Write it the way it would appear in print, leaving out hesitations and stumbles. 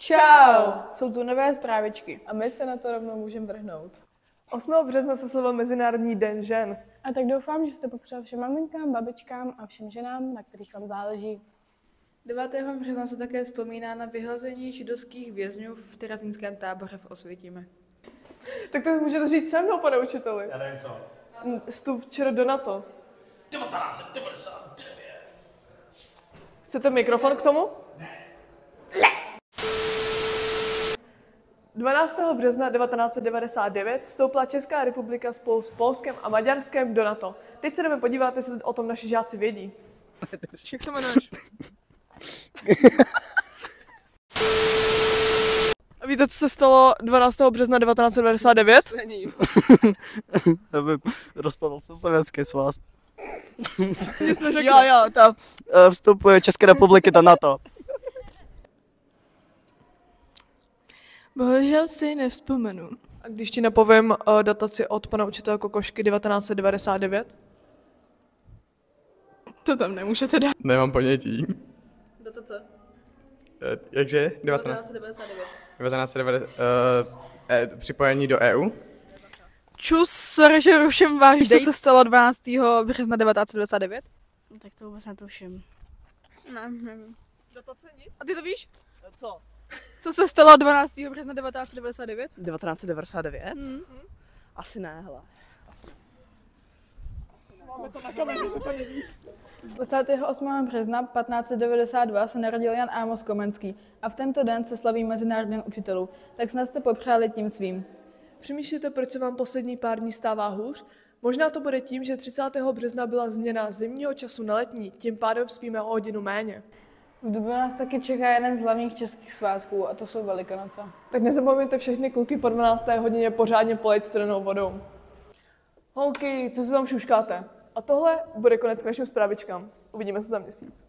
Čau! Jsou tu nové zprávičky. A my se na to rovnou můžeme vrhnout. 8. března se slavil Mezinárodní den žen. A tak doufám, že jste popřál všem maminkám, babičkám a všem ženám, na kterých vám záleží. 9. března se také vzpomíná na vyhlazení židovských vězňů v terezínském táboře v Osvětimi. Tak to můžete říct se mnou, pane učiteli. Já nevím co. Vstup včera do NATO. 1999. Chcete mikrofon k tomu? Ne. 12. března 1999 vstoupila Česká republika spolu s Polskem a Maďarskem do NATO. Teď se jdeme podívat, jestli o tom naši žáci vědí. Jak se jmenuješ? A víte, co se stalo 12. března 1999? Rozpadl se Sovětský svaz. Nic neřekl. Jo, tam vstupuje České republiky do NATO. Bohužel si nevzpomenu. A když ti napovím dataci od pana učitele Kokošky 1999? To tam nemůžete dát. Nemám ponětí. Datace? Jakže? 1999. 1990. Připojení do EU? Čus, sorry, že ruším váš. Víš, co se stalo 12. března 1999? No, tak to vůbec netuším. Ne, nevím. Datace nic? A ty to víš? Co? Co se stalo 12. března 1999? 1999? Asi ne, hele. Máme to na kameře, že to nevíš. 28. března 1592 se narodil Jan Amos Komenský a v tento den se slaví Mezinárodní den učitelů, tak snad jste popřáli tím svým. Přemýšlíte, proč se vám poslední pár dní stává hůř? Možná to bude tím, že 30. března byla změna zimního času na letní, tím pádem spíme o hodinu méně. V dubnu nás taky čeká jeden z hlavních českých svátků a to jsou Velikonoce. Tak nezapomeňte všechny kluky po 12. hodině pořádně polejt studenou vodou. Holky, co se tam šuškáte? A tohle bude konec k našim zprávičkám. Uvidíme se za měsíc.